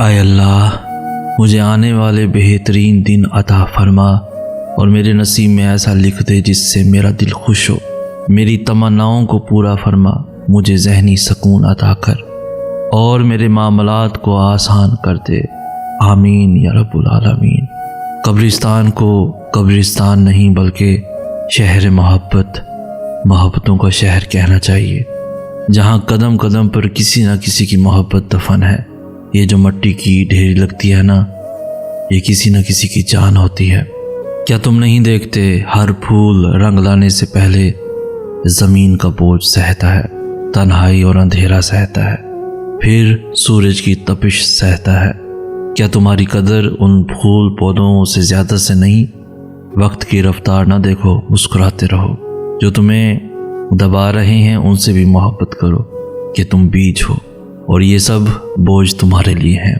اے اللہ، مجھے آنے والے بہترین دن عطا فرما اور میرے نصیب میں ایسا لکھ دے جس سے میرا دل خوش ہو۔ میری تمناؤں کو پورا فرما، مجھے ذہنی سکون عطا کر اور میرے معاملات کو آسان کر دے۔ آمین یا رب العالمین۔ قبرستان کو قبرستان نہیں بلکہ شہر محبتوں کا شہر کہنا چاہیے، جہاں قدم قدم پر کسی نہ کسی کی محبت دفن ہے۔ یہ جو مٹی کی ڈھیری لگتی ہے نا، یہ کسی نہ کسی کی جان ہوتی ہے۔ کیا تم نہیں دیکھتے ہر پھول رنگ لانے سے پہلے زمین کا بوجھ سہتا ہے، تنہائی اور اندھیرا سہتا ہے، پھر سورج کی تپش سہتا ہے۔ کیا تمہاری قدر ان پھول پودوں سے زیادہ سے نہیں؟ وقت کی رفتار نہ دیکھو، مسکراتے رہو۔ جو تمہیں دبا رہے ہیں ان سے بھی محبت کرو کہ تم بیج ہو اور یہ سب بوجھ تمہارے لیے ہیں۔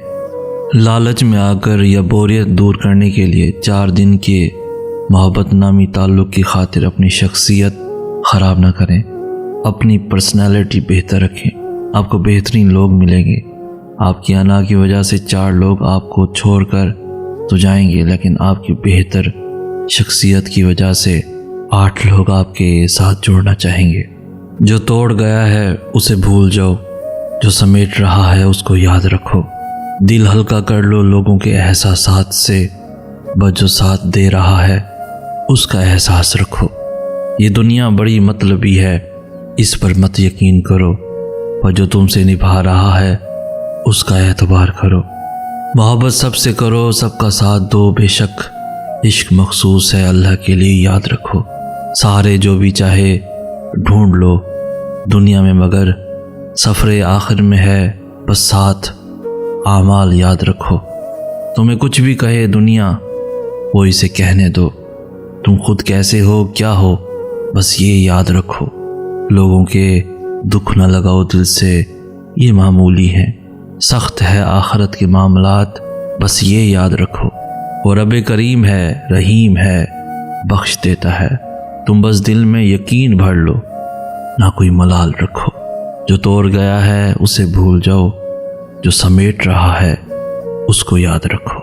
لالچ میں آ کر یا بوریت دور کرنے کے لیے 4 دن کے محبت نامی تعلق کی خاطر اپنی شخصیت خراب نہ کریں، اپنی پرسنالٹی بہتر رکھیں۔ آپ کو بہترین لوگ ملیں گے۔ آپ کی انا کی وجہ سے 4 لوگ آپ کو چھوڑ کر تو جائیں گے، لیکن آپ کی بہتر شخصیت کی وجہ سے 8 لوگ آپ کے ساتھ جوڑنا چاہیں گے۔ جو توڑ گیا ہے اسے بھول جاؤ، جو سمیٹ رہا ہے اس کو یاد رکھو۔ دل ہلکا کر لو لوگوں کے احساسات سے، بس جو ساتھ دے رہا ہے اس کا احساس رکھو۔ یہ دنیا بڑی مطلبی ہے، اس پر مت یقین کرو، پر جو تم سے نبھا رہا ہے اس کا اعتبار کرو۔ محبت سب سے کرو، سب کا ساتھ دو، بے شک عشق مخصوص ہے اللہ کے لیے، یاد رکھو۔ سارے جو بھی چاہے ڈھونڈ لو دنیا میں، مگر سفر آخر میں ہے بس ساتھ اعمال، یاد رکھو۔ تمہیں کچھ بھی کہے دنیا وہ اسے کہنے دو، تم خود کیسے ہو کیا ہو بس یہ یاد رکھو۔ لوگوں کے دکھ نہ لگاؤ دل سے، یہ معمولی ہے، سخت ہے آخرت کے معاملات، بس یہ یاد رکھو۔ وہ رب کریم ہے، رحیم ہے، بخش دیتا ہے، تم بس دل میں یقین بھر لو، نہ کوئی ملال رکھو۔ جو توڑ گیا ہے اسے بھول جاؤ، جو سمیٹ رہا ہے اس کو یاد رکھو۔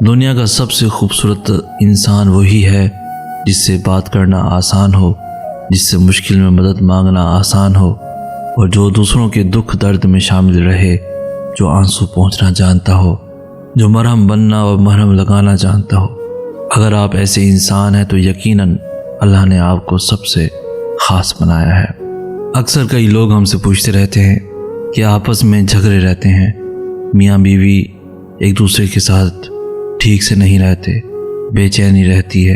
دنیا کا سب سے خوبصورت انسان وہی ہے جس سے بات کرنا آسان ہو، جس سے مشکل میں مدد مانگنا آسان ہو، اور جو دوسروں کے دکھ درد میں شامل رہے، جو آنسو پہنچنا جانتا ہو، جو مرہم بننا اور مرہم لگانا جانتا ہو۔ اگر آپ ایسے انسان ہیں تو یقیناً اللہ نے آپ کو سب سے خاص بنایا ہے۔ اکثر کئی لوگ ہم سے پوچھتے رہتے ہیں کہ آپس میں جھگڑے رہتے ہیں، میاں بیوی ایک دوسرے کے ساتھ ٹھیک سے نہیں رہتے، بے چینی رہتی ہے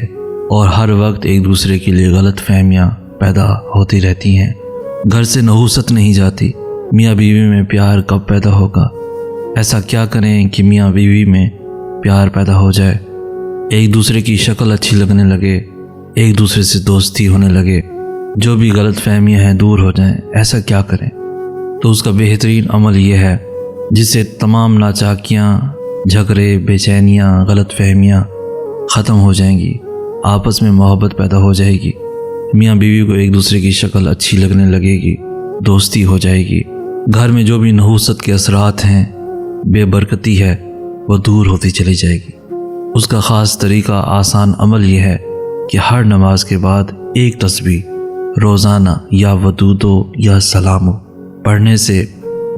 اور ہر وقت ایک دوسرے کے لیے غلط فہمیاں پیدا ہوتی رہتی ہیں، گھر سے نحوست نہیں جاتی۔ میاں بیوی میں پیار کب پیدا ہوگا؟ ایسا کیا کریں کہ میاں بیوی میں پیار پیدا ہو جائے، ایک دوسرے کی شکل اچھی لگنے لگے، ایک دوسرے سے دوستی ہونے لگے، جو بھی غلط فہمیاں ہیں دور ہو جائیں؟ ایسا کیا کریں؟ تو اس کا بہترین عمل یہ ہے جس سے تمام ناچاکیاں، جھگڑے، بے چینیاں، غلط فہمیاں ختم ہو جائیں گی، آپس میں محبت پیدا ہو جائے گی، میاں بیوی کو ایک دوسرے کی شکل اچھی لگنے لگے گی، دوستی ہو جائے گی، گھر میں جو بھی نحوست کے اثرات ہیں، بے برکتی ہے، وہ دور ہوتی چلی جائے گی۔ اس کا خاص طریقہ، آسان عمل یہ ہے کہ ہر نماز کے بعد ایک تسبیح روزانہ یا ودودو یا سلامو پڑھنے سے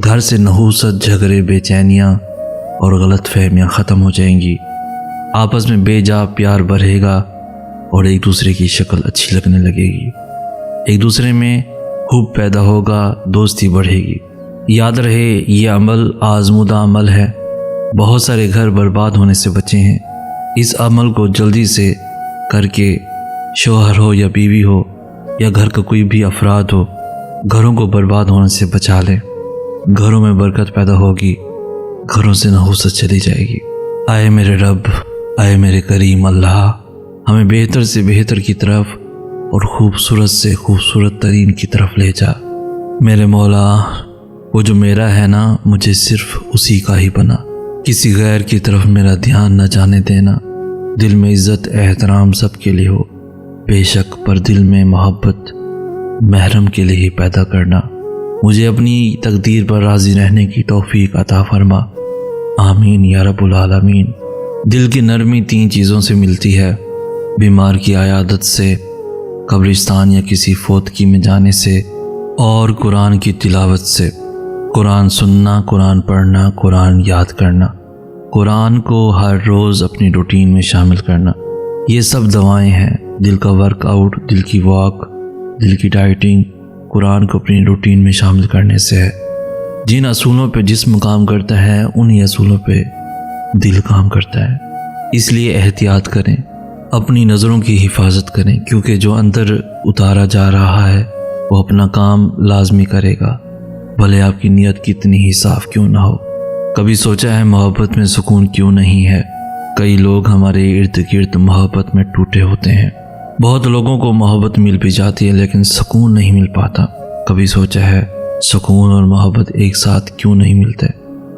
گھر سے نحوست، جھگڑے، بے چینیاں اور غلط فہمیاں ختم ہو جائیں گی، آپس میں بے جا پیار بڑھے گا اور ایک دوسرے کی شکل اچھی لگنے لگے گی، ایک دوسرے میں حب پیدا ہوگا، دوستی بڑھے گی۔ یاد رہے یہ عمل آزمودہ عمل ہے، بہت سارے گھر برباد ہونے سے بچے ہیں۔ اس عمل کو جلدی سے کر کے شوہر ہو یا بیوی ہو یا گھر کا کوئی بھی افراد ہو، گھروں کو برباد ہونے سے بچا لیں، گھروں میں برکت پیدا ہوگی، گھروں سے نحوست چلی جائے گی۔ اے میرے رب، اے میرے کریم اللہ، ہمیں بہتر سے بہتر کی طرف اور خوبصورت سے خوبصورت ترین کی طرف لے جا۔ میرے مولا، وہ جو میرا ہے نا، مجھے صرف اسی کا ہی بنا، کسی غیر کی طرف میرا دھیان نہ جانے دینا۔ دل میں عزت احترام سب کے لیے ہو، بے شک پر دل میں محبت محرم کے لیے پیدا کرنا۔ مجھے اپنی تقدیر پر راضی رہنے کی توفیق عطا فرما۔ آمین یا رب العالمین۔ دل کی نرمی 3 چیزوں سے ملتی ہے: بیمار کی عیادت سے، قبرستان یا کسی فوتگی میں جانے سے، اور قرآن کی تلاوت سے۔ قرآن سننا، قرآن پڑھنا، قرآن یاد کرنا، قرآن کو ہر روز اپنی روٹین میں شامل کرنا، یہ سب دوائیں ہیں۔ دل کا ورک آؤٹ، دل کی واک، دل کی ڈائٹنگ قرآن کو اپنی روٹین میں شامل کرنے سے ہے۔ جن اصولوں پہ جسم کام کرتا ہے انہی اصولوں پہ دل کام کرتا ہے۔ اس لیے احتیاط کریں، اپنی نظروں کی حفاظت کریں، کیونکہ جو اندر اتارا جا رہا ہے وہ اپنا کام لازمی کرے گا، بھلے آپ کی نیت کتنی ہی صاف کیوں نہ ہو۔ کبھی سوچا ہے محبت میں سکون کیوں نہیں ہے؟ کئی لوگ ہمارے ارد گرد محبت میں ٹوٹے ہوتے ہیں۔ بہت لوگوں کو محبت مل بھی جاتی ہے لیکن سکون نہیں مل پاتا۔ کبھی سوچا ہے سکون اور محبت ایک ساتھ کیوں نہیں ملتے؟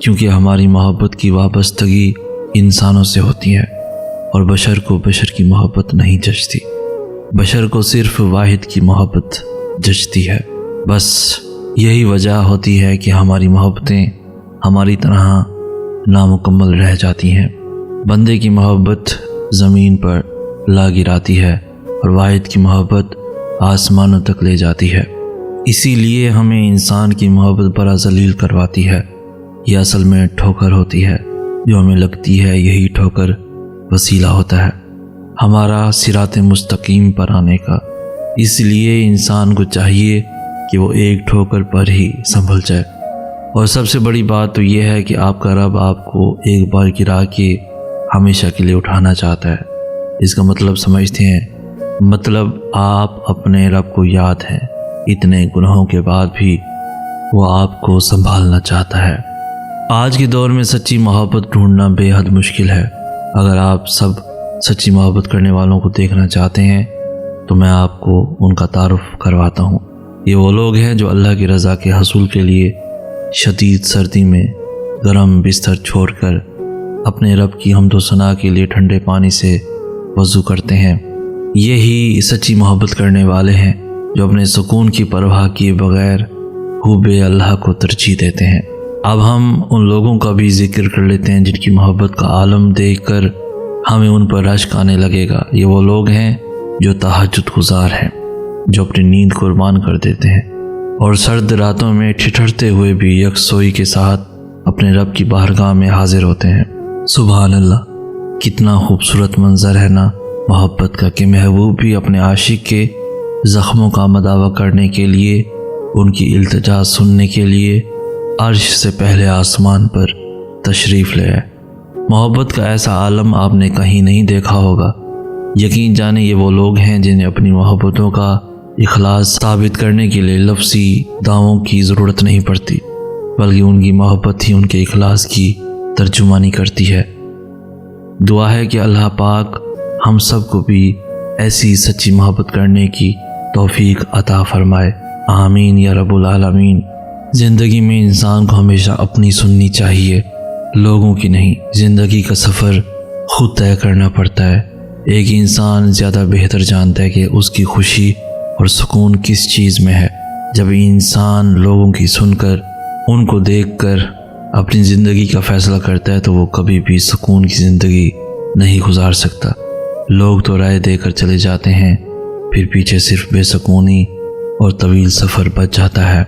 کیونکہ ہماری محبت کی وابستگی انسانوں سے ہوتی ہے، اور بشر کو بشر کی محبت نہیں جچتی۔ بشر کو صرف واحد کی محبت جچتی ہے۔ بس یہی وجہ ہوتی ہے کہ ہماری محبتیں ہماری طرح نامکمل رہ جاتی ہیں۔ بندے کی محبت زمین پر لا گراتی ہے اور واحد کی محبت آسمانوں تک لے جاتی ہے۔ اسی لیے ہمیں انسان کی محبت بڑا ذلیل کرواتی ہے۔ یہ اصل میں ٹھوکر ہوتی ہے، جو ہمیں لگتی ہے یہی ٹھوکر وسیلہ ہوتا ہے ہمارا صراط مستقیم پر آنے کا۔ اس لیے انسان کو چاہیے کہ وہ ایک ٹھوکر پر ہی سنبھل جائے۔ اور سب سے بڑی بات تو یہ ہے کہ آپ کا رب آپ کو ایک بار گرا کے ہمیشہ کے لیے اٹھانا چاہتا ہے۔ اس کا مطلب سمجھتے ہیں؟ مطلب آپ اپنے رب کو یاد ہیں، اتنے گناہوں کے بعد بھی وہ آپ کو سنبھالنا چاہتا ہے۔ آج کے دور میں سچی محبت ڈھونڈنا بے حد مشکل ہے۔ اگر آپ سب سچی محبت کرنے والوں کو دیکھنا چاہتے ہیں تو میں آپ کو ان کا تعارف کرواتا ہوں۔ یہ وہ لوگ ہیں جو اللہ کی رضا کے حصول کے لیے شدید سردی میں گرم بستر چھوڑ کر اپنے رب کی حمد و ثنا کے لیے ٹھنڈے پانی سے وضو کرتے ہیں۔ یہی سچی محبت کرنے والے ہیں جو اپنے سکون کی پرواہ کیے بغیر حب اللہ کو ترجیح دیتے ہیں۔ اب ہم ان لوگوں کا بھی ذکر کر لیتے ہیں جن کی محبت کا عالم دیکھ کر ہمیں ان پر رشک آنے لگے گا۔ یہ وہ لوگ ہیں جو تہجد گزار ہیں، جو اپنی نیند قربان کر دیتے ہیں اور سرد راتوں میں ٹھٹھرتے ہوئے بھی یکسوئی کے ساتھ اپنے رب کی بارگاہ میں حاضر ہوتے ہیں۔ سبحان اللہ، کتنا خوبصورت منظر ہے نا محبت کا، کہ محبوب بھی اپنے عاشق کے زخموں کا مداوع کرنے کے لیے، ان کی التجا سننے کے لیے عرش سے پہلے آسمان پر تشریف لے آئے۔ محبت کا ایسا عالم آپ نے کہیں نہیں دیکھا ہوگا۔ یقین جانے یہ وہ لوگ ہیں جنہیں اپنی محبتوں کا اخلاص ثابت کرنے کے لیے لفظی دعووں کی ضرورت نہیں پڑتی، بلکہ ان کی محبت ہی ان کے اخلاص کی ترجمانی کرتی ہے۔ دعا ہے کہ اللہ پاک ہم سب کو بھی ایسی سچی محبت کرنے کی توفیق عطا فرمائے، آمین یا رب العالمین۔ زندگی میں انسان کو ہمیشہ اپنی سننی چاہیے، لوگوں کی نہیں۔ زندگی کا سفر خود طے کرنا پڑتا ہے۔ ایک انسان زیادہ بہتر جانتا ہے کہ اس کی خوشی اور سکون کس چیز میں ہے۔ جب انسان لوگوں کی سن کر، ان کو دیکھ کر اپنی زندگی کا فیصلہ کرتا ہے تو وہ کبھی بھی سکون کی زندگی نہیں گزار سکتا۔ لوگ تو رائے دے کر چلے جاتے ہیں، پھر پیچھے صرف بے سکونی اور طویل سفر بچ جاتا ہے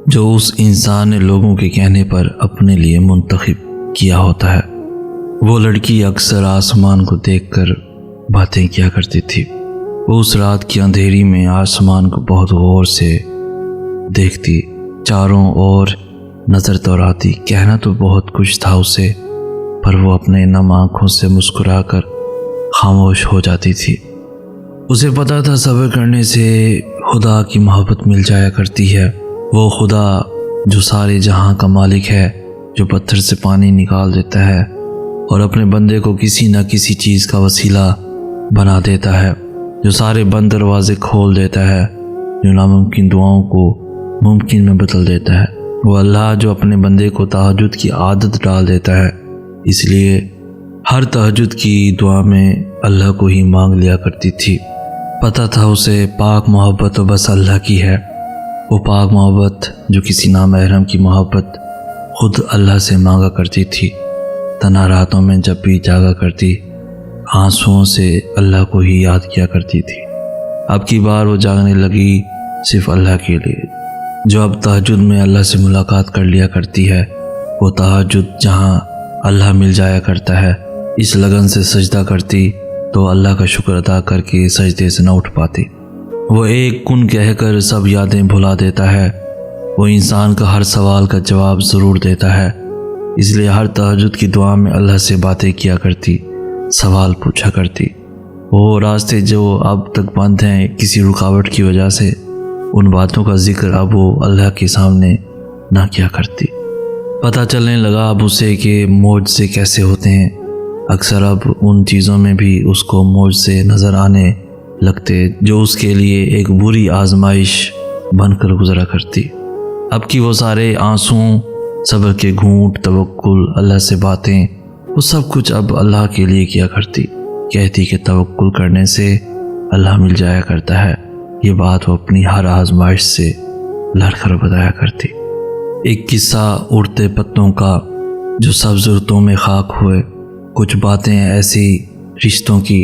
جو اس انسان نے لوگوں کے کہنے پر اپنے لیے منتخب کیا ہوتا ہے۔ وہ لڑکی اکثر آسمان کو دیکھ کر باتیں کیا کرتی تھی۔ وہ اس رات کی اندھیری میں آسمان کو بہت غور سے دیکھتی، چاروں اور نظر دوڑاتی۔ کہنا تو بہت کچھ تھا اسے، پر وہ اپنے نم آنکھوں سے مسکرا کر خاموش ہو جاتی تھی۔ اسے پتا تھا صبر کرنے سے خدا کی محبت مل جایا کرتی ہے۔ وہ خدا جو سارے جہاں کا مالک ہے، جو پتھر سے پانی نکال دیتا ہے اور اپنے بندے کو کسی نہ کسی چیز کا وسیلہ بنا دیتا ہے، جو سارے بند دروازے کھول دیتا ہے، جو ناممکن دعاؤں کو ممکن میں بدل دیتا ہے۔ وہ اللہ جو اپنے بندے کو تہجد کی عادت ڈال دیتا ہے، اس لیے ہر تہجد کی دعا میں اللہ کو ہی مانگ لیا کرتی تھی۔ پتہ تھا اسے پاک محبت تو بس اللہ کی ہے، وہ پاک محبت جو کسی نامحرم کی محبت خود اللہ سے مانگا کرتی تھی۔ تنہا راتوں میں جب بھی جاگا کرتی آنسوؤں سے اللہ کو ہی یاد کیا کرتی تھی۔ اب کی بار وہ جاگنے لگی صرف اللہ کے لیے۔ جو اب تہجد میں اللہ سے ملاقات کر لیا کرتی ہے، وہ تہجد جہاں اللہ مل جایا کرتا ہے، اس لگن سے سجدہ کرتی تو اللہ کا شکر ادا کر کے سجدے سے نہ اٹھ پاتی۔ وہ ایک کن کہہ کر سب یادیں بھلا دیتا ہے۔ وہ انسان کا ہر سوال کا جواب ضرور دیتا ہے، اس لیے ہر تہجد کی دعا میں اللہ سے باتیں کیا کرتی، سوال پوچھا کرتی۔ وہ راستے جو اب تک بند ہیں کسی رکاوٹ کی وجہ سے، ان باتوں کا ذکر اب وہ اللہ کے سامنے نہ کیا کرتی۔ پتہ چلنے لگا اب اسے کہ معجزے کیسے ہوتے ہیں۔ اکثر اب ان چیزوں میں بھی اس کو معجزے نظر آنے لگتے جو اس کے لیے ایک بری آزمائش بن کر گزرا کرتی۔ اب کی وہ سارے آنسوں، صبر کے گھونٹ، توکل، اللہ سے باتیں، وہ سب کچھ اب اللہ کے لیے کیا کرتی۔ کہتی کہ توکل کرنے سے اللہ مل جایا کرتا ہے۔ یہ بات وہ اپنی ہر آزمائش سے لڑ کر بتایا کرتی۔ ایک قصہ اڑتے پتوں کا جو سبز رتوں میں خاک ہوئے، کچھ باتیں ایسی رشتوں کی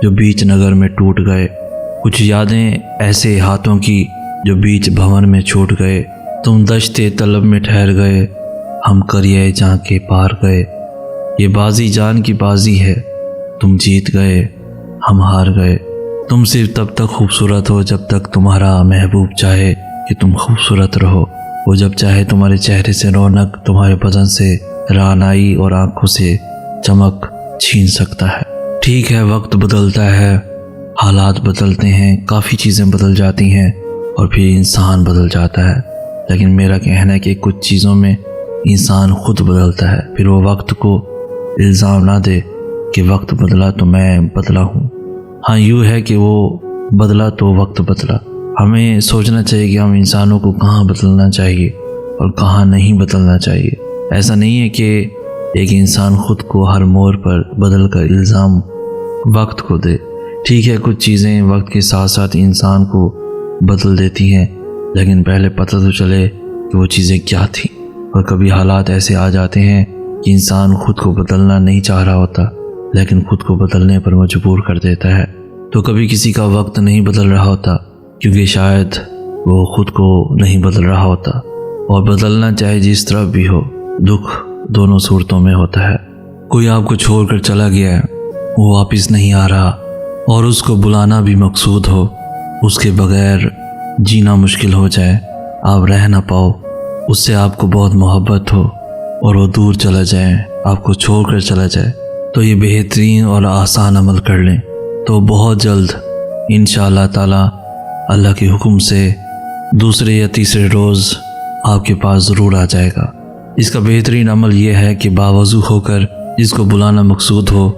جو بیچ نگر میں ٹوٹ گئے، کچھ یادیں ایسے ہاتھوں کی جو بیچ بھون میں چھوٹ گئے۔ تم دشتے طلب میں ٹھہر گئے، ہم کریے جہاں کے پار گئے۔ یہ بازی جان کی بازی ہے، تم جیت گئے، ہم ہار گئے۔ تم صرف تب تک خوبصورت ہو جب تک تمہارا محبوب چاہے کہ تم خوبصورت رہو۔ وہ جب چاہے تمہارے چہرے سے رونق، تمہارے بدن سے رعنائی اور آنکھوں سے چمک چھین سکتا ہے۔ ٹھیک ہے، وقت بدلتا ہے، حالات بدلتے ہیں، کافی چیزیں بدل جاتی ہیں اور پھر انسان بدل جاتا ہے، لیکن میرا کہنا ہے کہ کچھ چیزوں میں انسان خود بدلتا ہے۔ پھر وہ وقت کو الزام نہ دے کہ وقت بدلا تو میں بدلا ہوں۔ ہاں یوں ہے کہ وہ بدلا تو وقت بدلا۔ ہمیں سوچنا چاہیے کہ ہم انسانوں کو کہاں بدلنا چاہیے اور کہاں نہیں بدلنا چاہیے۔ ایسا نہیں ہے کہ ایک انسان خود کو ہر موڑ پر بدل کر الزام وقت کو دے۔ ٹھیک ہے، کچھ چیزیں وقت کے ساتھ ساتھ انسان کو بدل دیتی ہیں، لیکن پہلے پتہ تو چلے کہ وہ چیزیں کیا تھیں۔ اور کبھی حالات ایسے آ جاتے ہیں کہ انسان خود کو بدلنا نہیں چاہ رہا ہوتا، لیکن خود کو بدلنے پر مجبور کر دیتا ہے۔ تو کبھی کسی کا وقت نہیں بدل رہا ہوتا کیونکہ شاید وہ خود کو نہیں بدل رہا ہوتا، اور بدلنا چاہے جس طرح بھی ہو، دکھ دونوں صورتوں میں ہوتا ہے۔ کوئی آپ کو چھوڑ کر چلا گیا ہے، وہ واپس نہیں آ رہا، اور اس کو بلانا بھی مقصود ہو، اس کے بغیر جینا مشکل ہو جائے، آپ رہ نہ پاؤ، اس سے آپ کو بہت محبت ہو اور وہ دور چلا جائے، آپ کو چھوڑ کر چلا جائے، تو یہ بہترین اور آسان عمل کر لیں تو بہت جلد انشاءاللہ تعالی اللہ کے حکم سے دوسرے یا تیسرے روز آپ کے پاس ضرور آ جائے گا۔ اس کا بہترین عمل یہ ہے کہ باوضو ہو کر جس کو بلانا مقصود ہو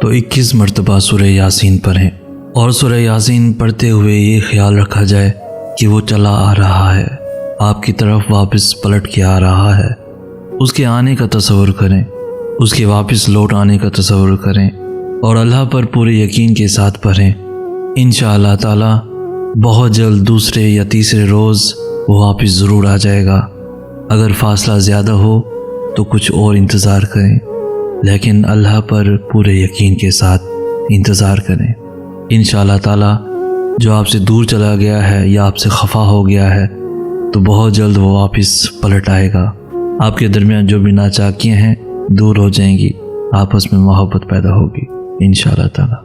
تو 21 مرتبہ سورہ یاسین پڑھیں، اور سورہ یاسین پڑھتے ہوئے یہ خیال رکھا جائے کہ وہ چلا آ رہا ہے، آپ کی طرف واپس پلٹ کے آ رہا ہے۔ اس کے آنے کا تصور کریں، اس کے واپس لوٹ آنے کا تصور کریں، اور اللہ پر پورے یقین کے ساتھ پڑھیں۔ انشاءاللہ تعالی بہت جلد دوسرے یا تیسرے روز وہ واپس ضرور آ جائے گا۔ اگر فاصلہ زیادہ ہو تو کچھ اور انتظار کریں، لیکن اللہ پر پورے یقین کے ساتھ انتظار کریں۔ انشاءاللہ تعالی جو آپ سے دور چلا گیا ہے یا آپ سے خفا ہو گیا ہے تو بہت جلد وہ واپس پلٹ آئے گا۔ آپ کے درمیان جو بھی ناچاکیاں ہیں دور ہو جائیں گی، آپس میں محبت پیدا ہوگی انشاءاللہ تعالی۔